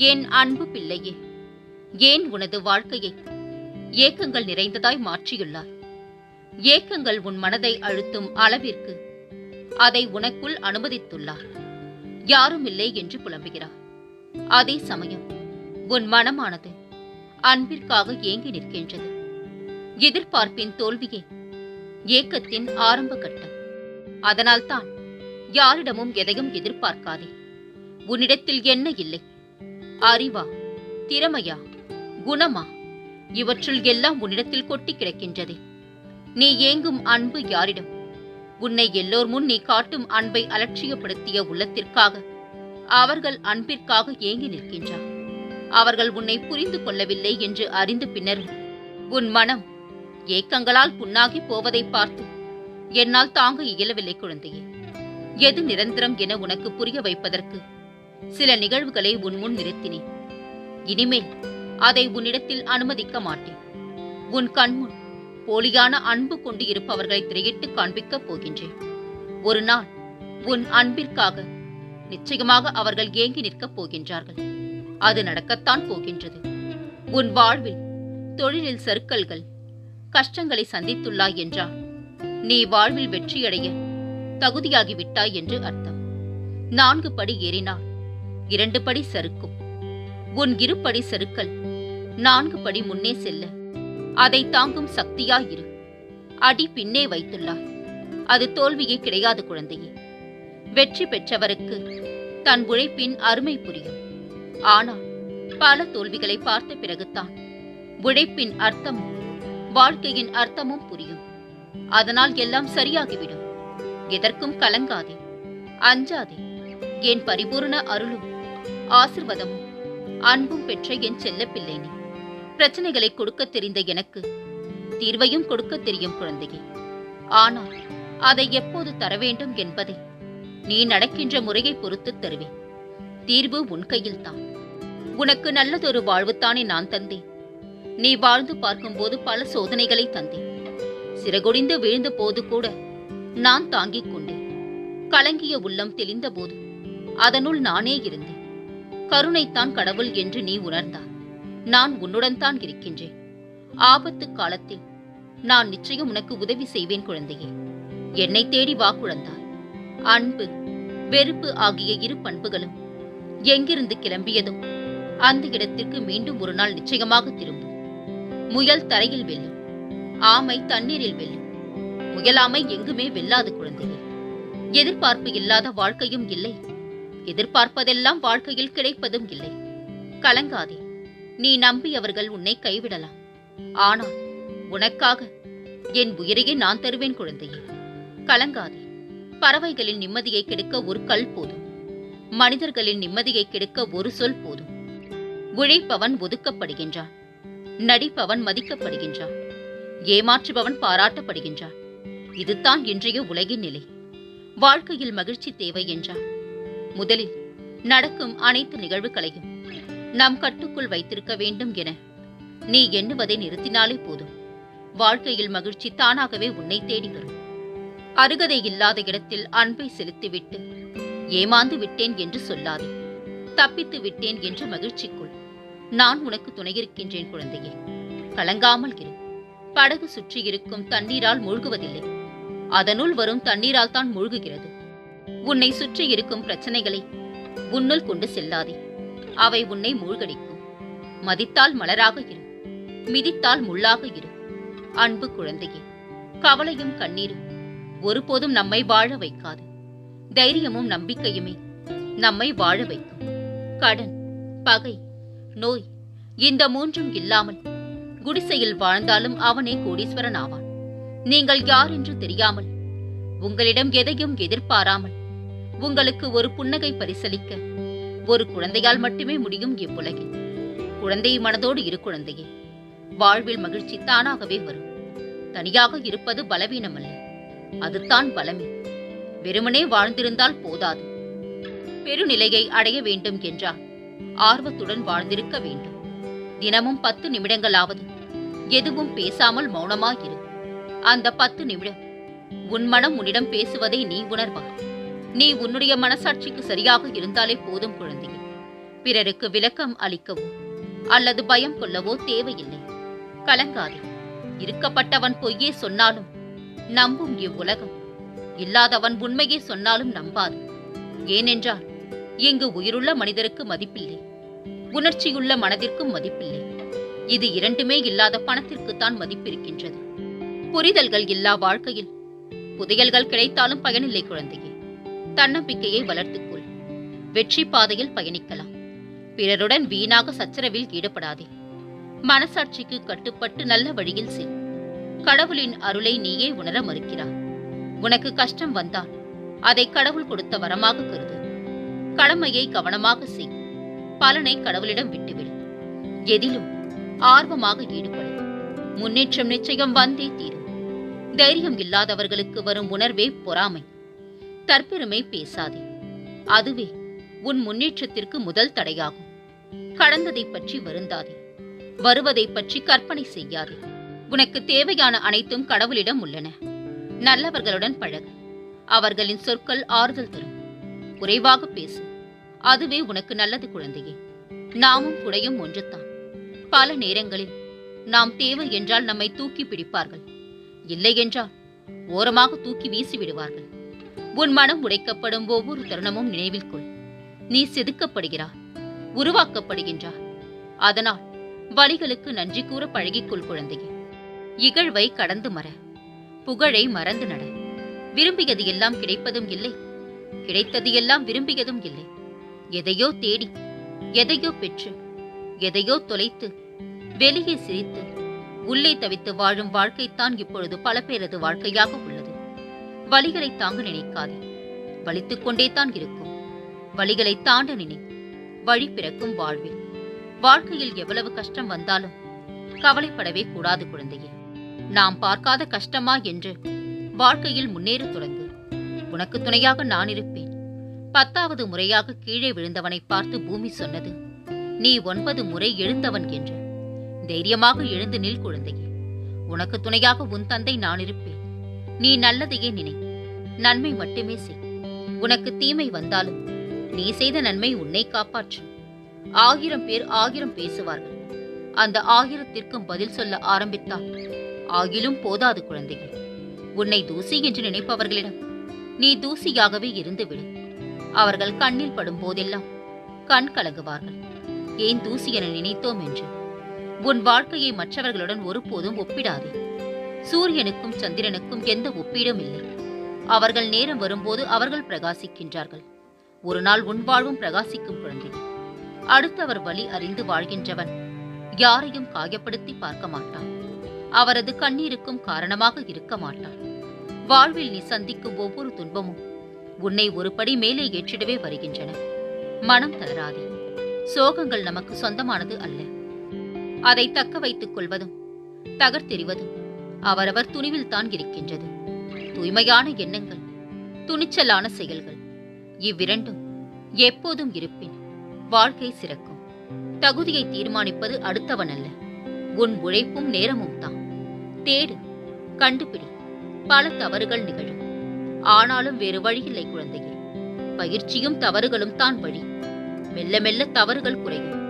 என் அன்பு பிள்ளையே, ஏன் உனது வாழ்க்கையை ஏக்கங்கள் நிறைந்ததாய் மாற்றியுள்ளாய்? ஏக்கங்கள் உன் மனதை அழுத்தும் அளவிற்கு அதை உனக்குள் அனுமதித்துள்ளார். யாரும் இல்லை என்று புலம்புகிறார். அதே சமயம் உன் மனமானது அன்பிற்காக ஏங்கி நிற்கின்றது. எதிர்பார்ப்பின் தோல்வியே ஏக்கத்தின் ஆரம்ப கட்டம். அதனால்தான் யாரிடமும் எதையும் எதிர்பார்க்காதே. உன்னிடத்தில் என்ன இல்லை? அறிவா, திறமையா, குணமா? இவற்றுள் எல்லாம் உன்னிடத்தில் கொட்டி கிடக்கின்றதே. நீ ஏங்கும் அன்பு யாரிடம்? உன்னை எல்லோர் முன் நீ காட்டும் அன்பை அலட்சியப்படுத்திய உள்ளத்திற்காக, அவர்கள் அன்பிற்காக ஏங்கி நிற்கின்றார். அவர்கள் உன்னை புரிந்து கொள்ளவில்லை என்று அறிந்த பின்னரும் உன் மனம் ஏக்கங்களால் புண்ணாகி போவதை பார்த்து என்னால் தாங்க இயலவில்லை குழந்தையே. எது நிரந்தரம் என உனக்கு புரிய வைப்பதற்கு சில நிகழ்வுகளை உன் முன் நிறுத்தினேன். இனிமேல் அதை உன்னிடத்தில் அனுமதிக்க மாட்டேன். உன் கண்முன் போலியான அன்பு கொண்டு இருப்பவர்களை திரையிட்டு காண்பிக்கப் போகின்றேன். ஒரு நாள் உன் அன்பிற்காக நிச்சயமாக அவர்கள் ஏங்கி நிற்கப் போகின்றார்கள். அது நடக்கத்தான் போகின்றது. உன் வாழ்வில் தொழிலில் சறுக்கல்கள், கஷ்டங்களை சந்தித்துள்ளாய் என்றால் நீ வாழ்வில் வெற்றியடைய தகுதியாகிவிட்டாய் என்று அர்த்தம். 4 படி ஏறினால் 2 படி சறுக்கும். உன் 2 படி சறுக்கல் 4 படி முன்னே செல்ல அதை தாங்கும் சக்தியாயிரு. அடி பின்னே வைத்துள்ளாய், அது தோல்வியே கிடையாது குழந்தையே. வெற்றி பெற்றவருக்கு தன் உழைப்பின் அருமை புரியும். ஆனால் பல தோல்விகளை பார்த்த பிறகுதான் உழைப்பின் அர்த்தமும் வாழ்க்கையின் அர்த்தமும் புரியும். அதனால் எல்லாம் சரியாகிவிடும். எதற்கும் கலங்காதே, அஞ்சாதே. என் பரிபூர்ண அருளும் ஆசிர்வாதமும் அன்பும் பெற்ற என் செல்ல பிள்ளை நீ. பிரச்சனைகளை கொடுக்க தெரிந்த எனக்கு தீர்வையும் கொடுக்க தெரியும் குழந்தையே. ஆனால் அதை எப்போது தர வேண்டும் என்பதை நீ நடக்கின்ற முறையை பொறுத்து தருவேன். தீர்வு உன் கையில்தான். உனக்கு நல்லதொரு வாழ்வுத்தானே நான் தந்தேன். நீ வாழ்ந்து பார்க்கும்போது பல சோதனைகளை தந்தேன். சிறகுடிந்து வீழ்ந்த போது கூட நான் தாங்கிக் கொண்டேன். கலங்கிய உள்ளம் தெளிந்த போது அதனுள் நானே இருந்தேன். கருணைத்தான் கடவுள் என்று நீ உணர்ந்தாய். நான் உன்னுடன் தான் இருக்கின்றேன். ஆபத்து காலத்தில் நான் நிச்சயம் உனக்கு உதவி செய்வேன் குழந்தையே. என்னை தேடி வா குழந்தாய். அன்பு, வெறுப்பு ஆகிய 2 பண்புகளும் எங்கிருந்து கிளம்பியதோ அந்த இடத்திற்கு மீண்டும் ஒரு நாள் நிச்சயமாக திரும்பும். முயல் தரையில் வெல்லும், ஆமை தண்ணீரில் வெல்லும். முயலாமை எங்குமே வெல்லாது குழந்தையே. எதிர்பார்ப்பு இல்லாத வாழ்க்கையும் இல்லை, எதிர்பார்ப்பதெல்லாம் வாழ்க்கையில் கிடைப்பதும் இல்லை. கலங்காதே. நீ நம்பியவர்கள் உன்னை கைவிடலாம். ஆனால் உனக்காக என் உயிரையே நான் தருவேன் குழந்தையே. கலங்காதே. பறவைகளின் நிம்மதியை கெடுக்க ஒரு கல் போதும். மனிதர்களின் நிம்மதியை கெடுக்க ஒரு சொல் போதும். உழைப்பவன் ஒதுக்கப்படுகின்றான், நடிப்பவன் மதிக்கப்படுகின்றான், ஏமாற்றுபவன் பாராட்டப்படுகின்றான். இதுதான் இன்றைய உலகின் நிலை. வாழ்க்கையில் மகிழ்ச்சி தேவை என்றால் முதலில் நடக்கும் அனைத்து நிகழ்வுகளையும் நம் கட்டுக்குள் வைத்திருக்க வேண்டும் என நீ எண்ணுவதை நிறுத்தினாலே போதும். வாழ்க்கையில் மகிழ்ச்சி தானாகவே உன்னை தேடி வரும். அருகதை இல்லாத இடத்தில் அன்பை செலுத்திவிட்டு ஏமாந்து விட்டேன் என்று சொல்லாதே. தப்பித்து விட்டேன் என்று மகிழ்ச்சிக்குள் நான் உனக்கு துணையிருக்கின்றேன் குழந்தையே. கலங்காமல் இரு. படகு சுற்றி இருக்கும் தண்ணீரால் மூழ்குவதில்லை, அதனுள் வரும் தண்ணீரால் தான் மூழ்குகிறது. உன்னை சுற்றி இருக்கும் பிரச்சனைகளை உன்னுள் கொண்டு செல்லாதே. அவை உன்னை மூழ்கடிக்கும். மதித்தால் மலராக இரு, மிதித்தால் முள்ளாக இரு. அன்பு குழந்தையே, கவலையும் கண்ணீரும் ஒருபோதும் நம்மை வாழ வைக்காது. தைரியமும் நம்பிக்கையுமே நம்மை வாழ வைக்கும். கடன், பகை, நோய் இந்த 3ம் இல்லாமல் குடிசையில் வாழ்ந்தாலும் அவனே கோடீஸ்வரன் ஆவான். நீங்கள் யார் என்று தெரியாமல், உங்களிடம் எதையும் எதிர்பாராமல், உங்களுக்கு ஒரு புன்னகை பரிசளிக்க ஒரு குழந்தையால் மட்டுமே முடியும் இவ்வுலகில். குழந்தை மனதோடு இரு குழந்தையே. வாழ்வில் மகிழ்ச்சி தானாகவே வரும். தனியாக இருப்பது பலவீனமல்ல, அதுதான் பலமே. வெறுமனே வாழ்ந்திருந்தால் போதாது. பெருநிலையை அடைய வேண்டும் என்றால் ஆர்வத்துடன் வாழ்ந்திருக்க வேண்டும். தினமும் 10 நிமிடங்களாவது எதுவும் பேசாமல் மௌனமாயிரு. அந்த 10 நிமிடம் உன் மனம் உன்னிடம் பேசுவதை நீ உணர்வாய். நீ உன்னுடைய மனசாட்சிக்கு சரியாக இருந்தாலே போதும் குழந்தையே. பிறருக்கு விளக்கம் அளிக்கவோ அல்லது பயம் கொள்ளவோ தேவையில்லை. கலங்காதே. இருக்கப்பட்டவன் பொய்யே சொன்னாலும் நம்பும் இவ்வுலகம் இல்லாதவன் உண்மையே சொன்னாலும் நம்பாது. ஏனென்றால் இங்கு உயிருள்ள மனிதருக்கு மதிப்பில்லை, உணர்ச்சியுள்ள மனதிற்கும் மதிப்பில்லை. இது இரண்டுமே இல்லாத பணத்திற்குத்தான் மதிப்பிருக்கின்றது. புரிதல்கள் இல்லா வாழ்க்கையில் புதையல்கள் கிடைத்தாலும் பயனில்லை குழந்தையே. தன்னம்பிக்கையை வளர்த்துக்கொள். வெற்றி பாதையில் பயணிக்கலாம். பிறருடன் வீணாக சச்சரவில் ஈடுபடாதே. மனசாட்சிக்கு கட்டுப்பட்டு நல்ல வழியில் செல். கடவுளின் அருளை நீயே உணர மறுக்கிறாய். உனக்கு கஷ்டம் வந்தால் அதை கடவுள் கொடுத்த வரமாக கருது. கடமையை கவனமாக செய். பலனை கடவுளிடம் விட்டுவிடு. எதிலும் ஆர்வமாக ஈடுபடு. முன்னேற்றம் நிச்சயம் வந்தே தீரும். தைரியம் இல்லாதவர்களுக்கு வரும் உணர்வே பொறாமை. தற்பெருமை பேசாதே. அதுவே உன் முன்னேற்றத்திற்கு முதல் தடையாகும். கடந்ததை பற்றி வருந்தாதே. வருவதை பற்றி கற்பனை செய்யாதே. உனக்கு தேவையான அனைத்தும் கடவுளிடம் உள்ளன. நல்லவர்களுடன் பழகு. அவர்களின் சொற்கள் ஆறுதல் தரும். குறைவாக பேசு. அதுவே உனக்கு நல்லது குழந்தையே. நாமும் குடையும் ஒன்றுதான். பல நேரங்களில் நாம் தேவை என்றால் நம்மை தூக்கி பிடிப்பார்கள், இல்லை என்றால் ஓரமாக தூக்கி வீசி விடுவார்கள். உன் மனம் உடைக்கப்படும் ஒவ்வொரு தருணமும் நினைவில் கொள். நீ செதுக்கப்படுகிறாய், உருவாக்கப்படுகின்றாய். அதனால் வலிகளுக்கு நன்றி கூற பழகிக்கொள் குழந்தையே. இகழ்வை கடந்து மற. புகழை மறந்து நட. விரும்பியது எல்லாம் கிடைப்பதும் இல்லை, கிடைத்தது எல்லாம் விரும்பியதும் இல்லை. எதையோ தேடி, எதையோ பெற்று, எதையோ தொலைத்து, வெளியே சிரித்து உள்ளே தவித்து வாழும் வாழ்க்கைத்தான் இப்பொழுது பல பேரது வாழ்க்கையாக உள்ளது. வலிகளை தாங்க நினைக்காதே. வலித்துக் கொண்டே தான் இருக்கும். வலிகளை தாண்ட நினை. வழி பிறக்கும் வாழ்வில். வாழ்க்கையில் எவ்வளவு கஷ்டம் வந்தாலும் கவலைப்படவே கூடாது குழந்தையே. நாம் பார்க்காத கஷ்டமா என்று வாழ்க்கையில் முன்னேற தொடங்கு. உனக்கு துணையாக நான் இருப்பேன். 10வது முறையாக கீழே விழுந்தவனை பார்த்து பூமி சொன்னது, நீ 9 முறை எழுந்தவன் என்று. தைரியமாக எழுந்து நில் குழந்தையே. உனக்கு துணையாக உன் தந்தை நான் இருப்பேன். நீ நல்லதையே நினை. நன்மை மட்டுமே செய். உனக்கு தீமை வந்தாலும் நீ செய்த நன்மை உன்னை காப்பாற்றும். 1000 பேர் 1000 பேசுவார்கள். அந்த 1000த்திற்கும் பதில் சொல்ல ஆரம்பித்தால் ஆகிலும் போதாது குழந்தையே. உன்னை தூசி என்று நினைப்பவர்களிடம் நீ தூசியாகவே இருந்துவிடு. அவர்கள் கண்ணில் படும் போதெல்லாம் கண் கலங்குவார்கள். ஏன் தூசி என நினைத்தோம் என்று. உன் வாழ்க்கையை மற்றவர்களுடன் ஒருபோதும் ஒப்பிடாதே. சூரியனுக்கும் சந்திரனுக்கும் எந்த ஒப்பீடும் இல்லை. அவர்கள் நேரம் வரும்போது அவர்கள் பிரகாசிக்கின்றார்கள். ஒரு நாள் உன் வாழ்வும் பிரகாசிக்கும் குழந்தை. அடுத்தவர் வழி அறிந்து வாழ்கின்றவன் யாரையும் காயப்படுத்தி பார்க்க மாட்டான். அவரது கண்ணீருக்கும் காரணமாக இருக்க மாட்டான். வாழ்வில் நீ சந்திக்கும் ஒவ்வொரு துன்பமும் உன்னை ஒரு படி மேலே ஏற்றிடவே வருகின்றன. மனம் தளராதே. சோகங்கள் நமக்கு சொந்தமானது அல்ல. அதை தக்க வைத்துக் கொள்வதும் தகர்த்தெறிவதும் அவரவர் துணிவில் தான் இருக்கின்றது. தூய்மையான எண்ணங்கள், துணிச்சலான செயல்கள், இவ்விரண்டும் எப்போதும் இருப்பின் வாழ்க்கை சிறக்கும். தகுதியை தீர்மானிப்பது அடுத்தவன் அல்ல, உன் உழைப்பும் நேரமும் தான். தேடு, கண்டுபிடி. பல தவறுகள் நிகழும். ஆனாலும் வேறு வழியில்லை குழந்தையே. பயிற்சியும் தவறுகளும் தான் வழி. மெல்ல மெல்ல தவறுகள் குறையும்.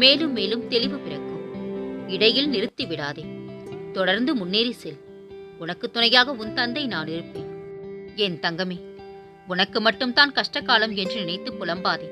மேலும் மேலும் தெளிவு பிறக்கும். இடையில் நிறுத்தி விடாதே. தொடர்ந்து முன்னேறி செல். உனக்கு துணையாக உன் தந்தை நான் இருப்பேன். என் தங்கமே, உனக்கு மட்டும்தான் கஷ்டகாலம் என்று நினைத்து புலம்பாதே.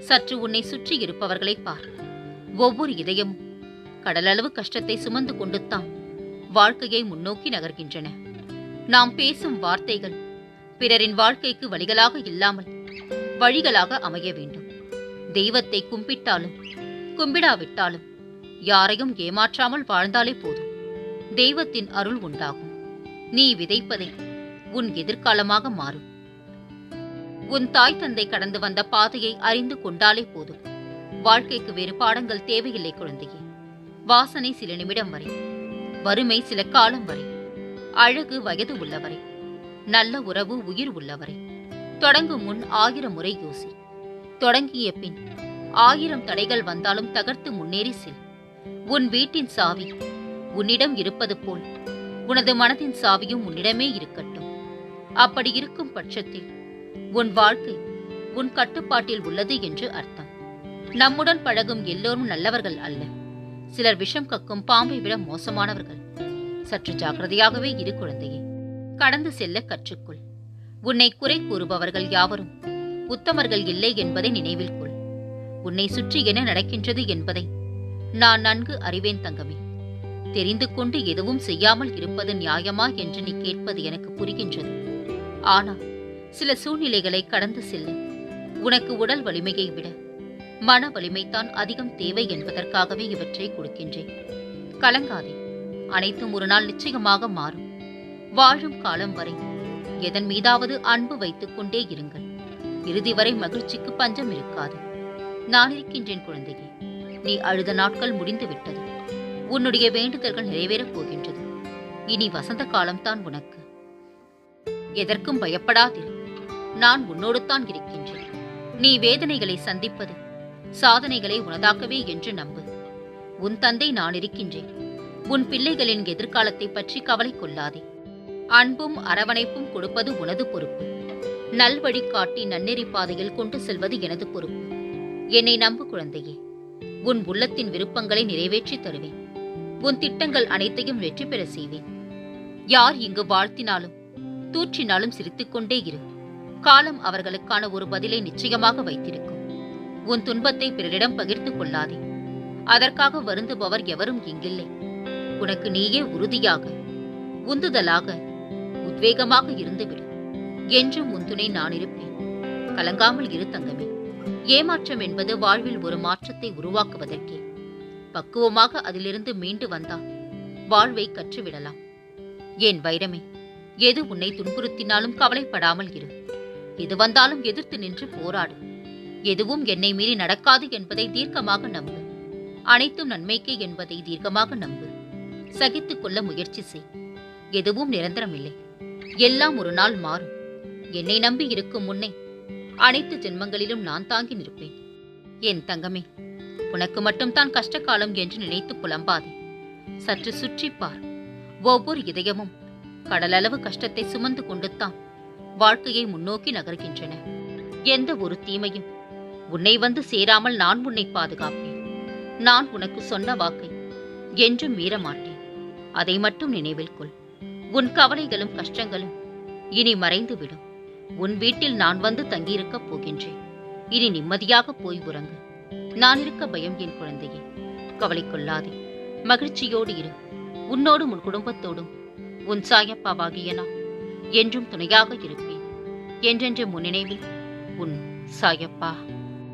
சற்று உன்னை சுற்றி இருப்பவர்களை பார். ஒவ்வொரு இதயமும் கடலளவு கஷ்டத்தை சுமந்து கொண்டுத்தான் வாழ்க்கையை முன்னோக்கி நகர்கின்றன. நாம் பேசும் வார்த்தைகள் பிறரின் வாழ்க்கைக்கு வழிகளாக இல்லாமல் வழிகளாக அமைய வேண்டும். தெய்வத்தை கும்பிட்டாலும் கும்பிடாவிட்டாலும் யாரையும் ஏமாற்றாமல் வாழ்ந்தாலே போதும். தெய்வத்தின் அருள் உண்டாகும். நீ விதைப்பதை உன் எதிர்காலமாக மாறும். உன் தாய் தந்தை கடந்து வந்த பாதையை அறிந்து கொண்டாலே போதும். வாழ்க்கைக்கு வேறு பாடங்கள் தேவையில்லை குழந்தையே. வாசனை சில நிமிடம் வரை, வறுமை சில காலம் வரை, அழகு வயது உள்ளவரை, நல்ல உறவு உயிர் உள்ளவரை. தொடங்கும் முன் 1000 முறை யோசி. தொடங்கிய பின் 1000 தடைகள் வந்தாலும் தகர்த்து முன்னேறி செல். உன் வீட்டின் சாவி உன்னிடம் இருப்பது போல் உனது மனதின் சாவியும் உன்னிடமே இருக்கட்டும். அப்படி இருக்கும் பட்சத்தில் உன் வாழ்க்கை உன் கட்டுப்பாட்டில் உள்ளது என்று அர்த்தம். நம்முடன் பழகும் எல்லோரும் நல்லவர்கள் அல்ல. சிலர் விஷம் கக்கும் பாம்பை விட மோசமானவர்கள். சற்று ஜாக்கிரதையாகவே இரு குழந்தையே. கடந்து செல்ல கற்றுக்கொள். உன்னை குறை கூறுபவர்கள் யாவரும் உத்தமர்கள் இல்லை என்பதை நினைவில் கொள். உன்னை சுற்றி என்ன நடக்கின்றது என்பதை நான் நன்கு அறிவேன் தங்கமே. தெரிந்து கொண்டு எதுவும் செய்யாமல் இருப்பது நியாயமா என்று நீ கேட்பது எனக்கு புரிகின்றது. ஆனால் சில சூழ்நிலைகளை கடந்து செல்ல உனக்கு உடல் வலிமையை விட மன வலிமைதான் அதிகம் தேவை என்பதற்காகவே இவற்றை கொடுக்கின்றேன். கலங்காதே, அனைத்தும் ஒரு நாள் நிச்சயமாக மாறும். வாழும் காலம் வரை எதன் மீதாவது அன்பு வைத்துக் கொண்டே இருங்கள். இறுதி வரை மகிழ்ச்சிக்கு பஞ்சம் இருக்காது. நான் இருக்கின்றேன் குழந்தையே. நீ அழுத நாட்கள் முடிந்து விட்டது. உன்னுடைய வேண்டுதல்கள் நிறைவேறப் போகின்றது. இனி வசந்த காலம்தான் உனக்கு. எதற்கும் பயப்படாதிரு. நான் உன்னோடு தான் இருக்கின்றேன். நீ வேதனைகளை சந்திப்பது சாதனைகளை உனதாக்கவே என்று நம்பு. உன் தந்தை நான் இருக்கின்றேன். உன் பிள்ளைகளின் எதிர்காலத்தை பற்றி கவலை கொள்ளாதே. அன்பும் அரவணைப்பும் கொடுப்பது உனது பொறுப்பு. நல்வழி காட்டி நன்னெறி பாதையில் கொண்டு செல்வது எனது பொறுப்பு. என்னை நம்பு குழந்தையே. உன் உள்ளத்தின் விருப்பங்களை நிறைவேற்றி தருவேன். உன் திட்டங்கள் அனைத்தையும் வெற்றி பெற செய்வேன். யார் இங்கு வாழ்த்தினாலும் தூற்றினாலும் சிரித்துக்கொண்டே இரு. காலம் அவர்களுக்கான ஒரு பதிலை நிச்சயமாக வைத்திருக்கும். உன் துன்பத்தை பிறரிடம் பகிர்ந்து கொள்ளாதே. அதற்காக வருந்துபவர் எவரும் இங்கில்லை. உனக்கு நீயே உறுதியாக, உந்துதலாக, உத்வேகமாக இருந்துவிடு. என்றும் உன் துணை நான் இருப்பேன். கலங்காமல் இரு தங்கமே. ஏமாற்றம் என்பது வாழ்வில் ஒரு மாற்றத்தை உருவாக்குவதற்கே. பக்குவமாக அதிலிருந்து மீண்டு வந்தால் வாழ்வை கற்றுவிடலாம். ஏன் வைரமே, எது உன்னை துன்புறுத்தினாலும் கவலைப்படாமல் இரு. எது வந்தாலும் எதிர்த்து நின்று போராடு. எதுவும் என்னை மீறி நடக்காது என்பதை தீர்க்கமாக நம்பு. அனைத்தும் நன்மைக்கே என்பதை தீர்க்கமாக நம்பு. சகித்துக் கொள்ள முயற்சி செய். எதுவும் நிரந்தரமில்லை. எல்லாம் ஒரு நாள் மாறும். என்னை நம்பி இருக்கும் முன்னே அனைத்து ஜென்மங்களிலும் நான் தாங்கி நிற்பேன். என் தங்கமே, உனக்கு மட்டும்தான் கஷ்டகாலம் என்று நினைத்து புலம்பாதே. சற்று சுற்றிப்பார். ஒவ்வொரு இதயமும் கடலளவு கஷ்டத்தை சுமந்து கொண்டுத்தான் வாழ்க்கையை முன்னோக்கி நகர்கின்றன. எந்த ஒரு தீமையும் உன்னை வந்து சேராமல் நான் உன்னை பாதுகாப்பேன். நான் உனக்கு சொன்ன வாக்கை என்றும் மீறமாட்டேன். அதை மட்டும் நினைவில் கொள். உன் கவலைகளும் கஷ்டங்களும் இனி மறைந்துவிடும். உன் வீட்டில் நான் வந்து தங்கியிருக்கப் போகின்றேன். இனி நிம்மதியாக போய் உறங்கு. நான் இருக்க பயம் என் குழந்தையே. கவலை கொள்ளாதே. மகிழ்ச்சியோடு இரு. உன்னோடும் உன் குடும்பத்தோடும் உன் சாயப்பாவாகிய நான் என்றும் துணையாக இருப்பேன். என்றென்று முன்னினைவில் உன் சாயப்பா.